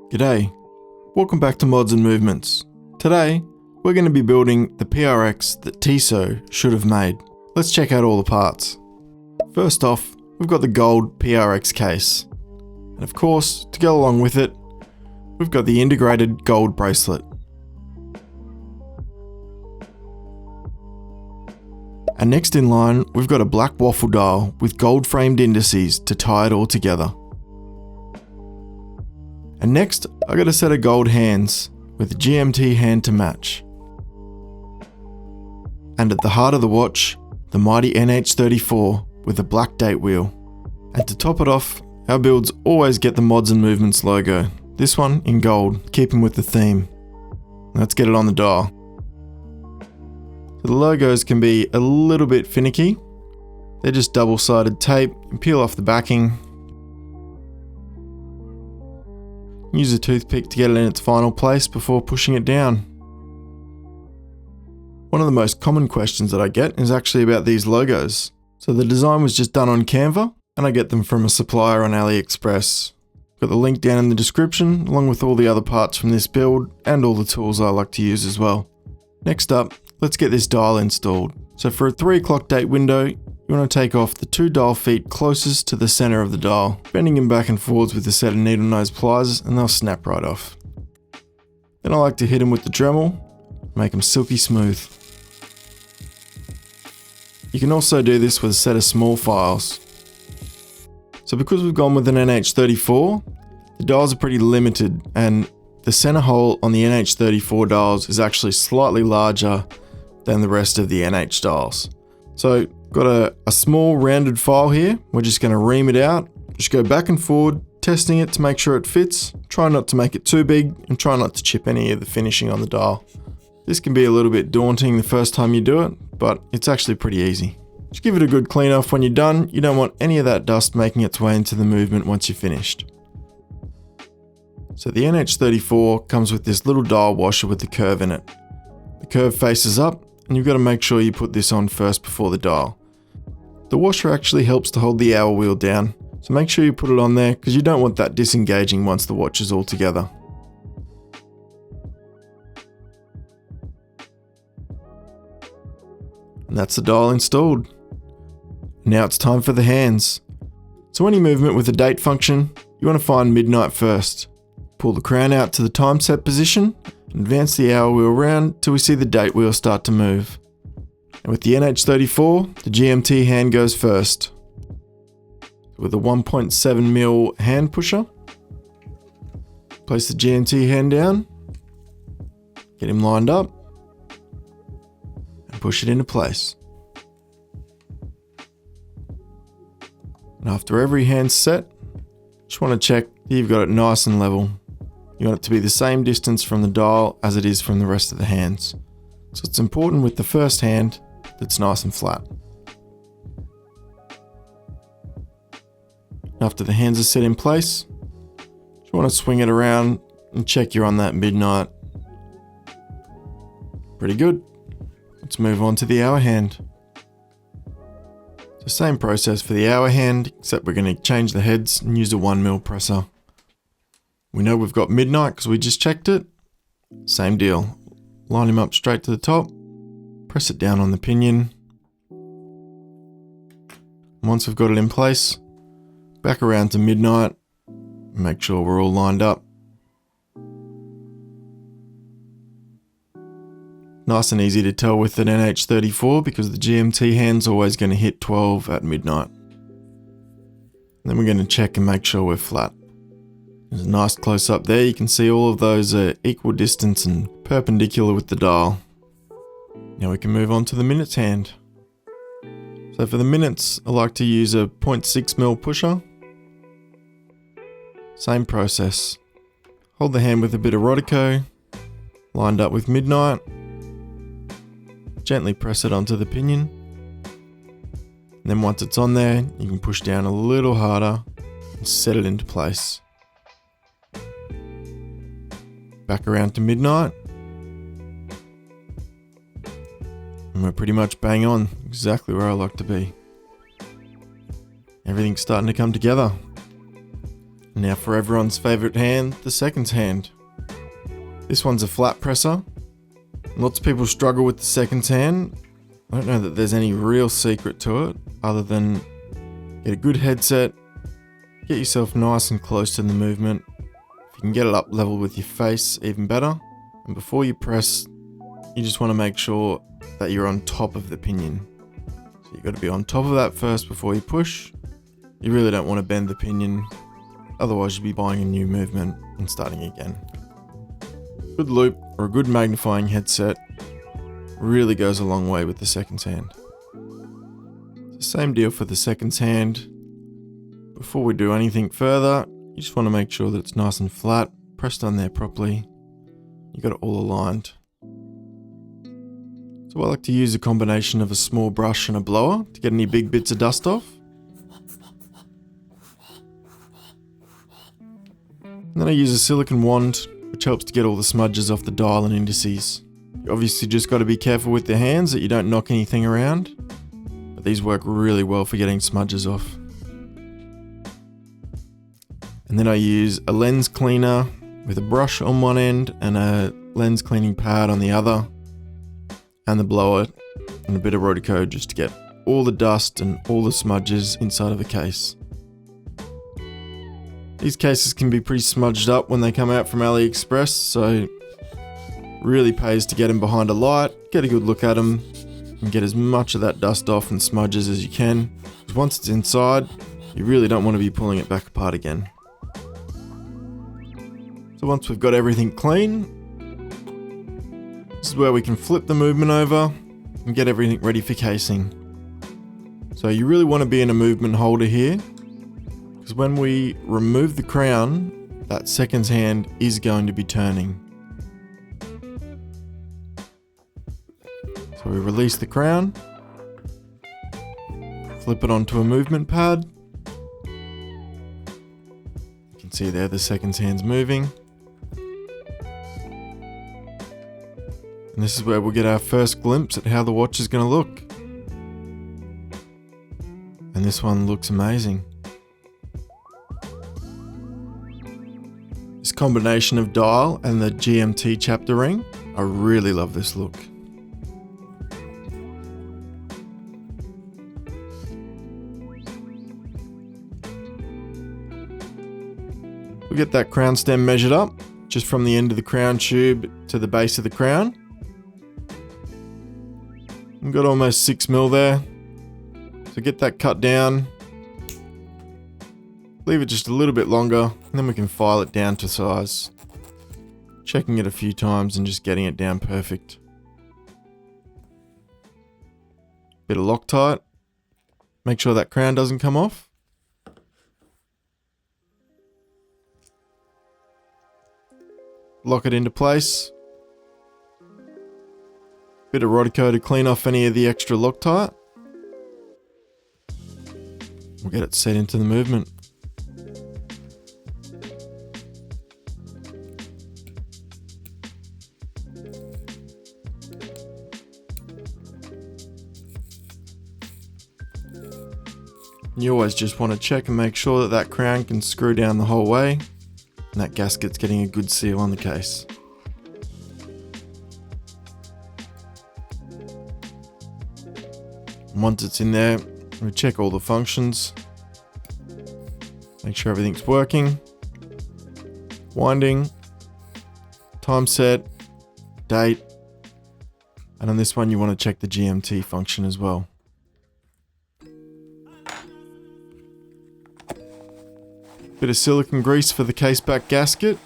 G'day, welcome back to Mods and Movements. Today, we're going to be building the PRX that Tissot should have made. Let's check out all the parts. First off, we've got the Gold PRX case. And of course, to go along with it, we've got the integrated gold bracelet. And next in line, we've got a black waffle dial with gold framed indices to tie it all together. And next, I got a set of gold hands with a GMT hand to match. And at the heart of the watch, the mighty NH34 with a black date wheel. And to top it off, our builds always get the Mods and Movements logo. This one in gold, keeping with the theme. Let's get it on the dial. So the logos can be a little bit finicky. They're just double-sided tape. You can peel off the backing. Use a toothpick to get it in its final place before pushing it down. One of the most common questions that I get is actually about these logos. So the design was just done on Canva, and I get them from a supplier on AliExpress. Got the link down in the description, along with all the other parts from this build, and all the tools I like to use as well. Next up, let's get this dial installed. So for a 3 o'clock date window, you want to take off the 2 dial feet closest to the center of the dial, bending them back and forwards with a set of needle nose pliers, and they'll snap right off. Then I like to hit them with the Dremel, make them silky smooth. You can also do this with a set of small files. So because we've gone with an NH34, the dials are pretty limited, and the center hole on the NH34 dials is actually slightly larger than the rest of the NH dials. So got a small rounded file here. We're just going to ream it out. Just go back and forward, testing it to make sure it fits. Try not to make it too big and try not to chip any of the finishing on the dial. This can be a little bit daunting the first time you do it, but it's actually pretty easy. Just give it a good clean off when you're done. You don't want any of that dust making its way into the movement once you're finished. So the NH34 comes with this little dial washer with the curve in it. The curve faces up, and you've got to make sure you put this on first before the dial. The washer actually helps to hold the hour wheel down, so make sure you put it on there because you don't want that disengaging once the watch is all together. And that's the dial installed. Now it's time for the hands. So any movement with a date function, you want to find midnight first. Pull the crown out to the time set position, and advance the hour wheel around till we see the date wheel start to move. And with the NH34, the GMT hand goes first. With a 1.7mm hand pusher, place the GMT hand down, get him lined up, and push it into place. And after every hand's set, just want to check that you've got it nice and level. You want it to be the same distance from the dial as it is from the rest of the hands. So it's important with the first hand that's nice and flat. After the hands are set in place, you want to swing it around and check you're on that midnight. Pretty good. Let's move on to the hour hand. So same process for the hour hand, except we're going to change the heads and use a 1mm presser. We know we've got midnight because we just checked it. Same deal. Line him up straight to the top. Press it down on the pinion. Once we've got it in place, back around to midnight. Make sure we're all lined up. Nice and easy to tell with an NH34 because the GMT hand's always going to hit 12 at midnight. Then we're going to check and make sure we're flat. There's a nice close up there. You can see all of those are equal distance and perpendicular with the dial. Now we can move on to the minutes hand. So for the minutes, I like to use a 0.6mm pusher. Same process. Hold the hand with a bit of Rodico, lined up with midnight. Gently press it onto the pinion. And then once it's on there, you can push down a little harder and set it into place. Back around to midnight. And we're pretty much bang on, exactly where I like to be. Everything's starting to come together. Now for everyone's favourite hand, the seconds hand. This one's a flat presser. Lots of people struggle with the seconds hand. I don't know that there's any real secret to it, other than get a good headset, get yourself nice and close to the movement. If you can get it up level with your face, even better. And before you press, you just want to make sure that you're on top of the pinion. So you've got to be on top of that first before you push. You really don't want to bend the pinion, otherwise you'll be buying a new movement and starting again. Good loop or a good magnifying headset really goes a long way with the seconds hand. It's the same deal for the seconds hand. Before we do anything further, you just want to make sure that it's nice and flat, pressed on there properly. You got it all aligned. So I like to use a combination of a small brush and a blower to get any big bits of dust off. And then I use a silicone wand, which helps to get all the smudges off the dial and indices. You obviously just got to be careful with your hands that you don't knock anything around, but these work really well for getting smudges off. And then I use a lens cleaner with a brush on one end and a lens cleaning pad on the other, and the blower and a bit of Rotocode just to get all the dust and all the smudges inside of the case. These cases can be pretty smudged up when they come out from AliExpress, so really pays to get them behind a light, get a good look at them, and get as much of that dust off and smudges as you can. Because once it's inside, you really don't want to be pulling it back apart again. So once we've got everything clean, this is where we can flip the movement over and get everything ready for casing. So you really want to be in a movement holder here, because when we remove the crown, that seconds hand is going to be turning. So we release the crown, flip it onto a movement pad. You can see there the seconds hand's moving. And this is where we'll get our first glimpse at how the watch is going to look. And this one looks amazing. This combination of dial and the GMT chapter ring, I really love this look. We'll get that crown stem measured up, just from the end of the crown tube to the base of the crown. We've got almost 6mm there. So get that cut down. Leave it just a little bit longer, and then we can file it down to size. Checking it a few times and just getting it down perfect. Bit of Loctite. Make sure that crown doesn't come off. Lock it into place. Bit of Rotocode to clean off any of the extra Loctite. We'll get it set into the movement. You always just want to check and make sure that that crown can screw down the whole way, and that gasket's getting a good seal on the case. And once it's in there, we check all the functions, make sure everything's working, winding, time set, date, and on this one you want to check the GMT function as well. Bit of silicone grease for the case back gasket.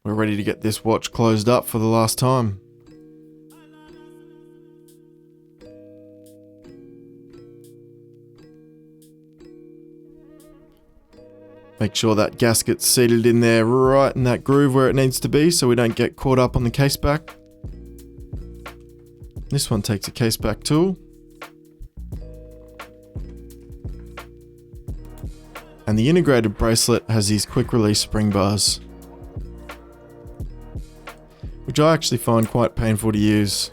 We're ready to get this watch closed up for the last time. Make sure that gasket's seated in there right in that groove where it needs to be so we don't get caught up on the case back. This one takes a case back tool. And the integrated bracelet has these quick release spring bars, which I actually find quite painful to use.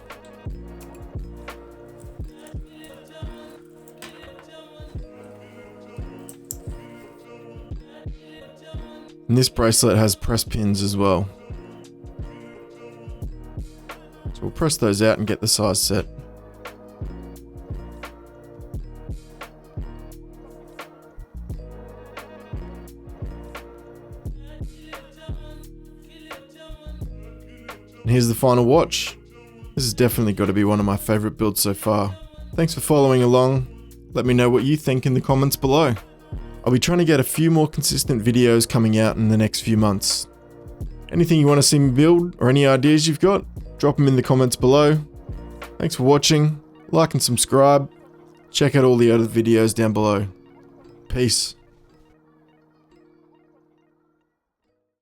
And this bracelet has press pins as well. So we'll press those out and get the size set. And here's the final watch. This has definitely got to be one of my favorite builds so far. Thanks for following along. Let me know what you think in the comments below. I'll be trying to get a few more consistent videos coming out in the next few months. Anything you want to see me build or any ideas you've got, drop them in the comments below. Thanks for watching, like and subscribe. Check out all the other videos down below. Peace.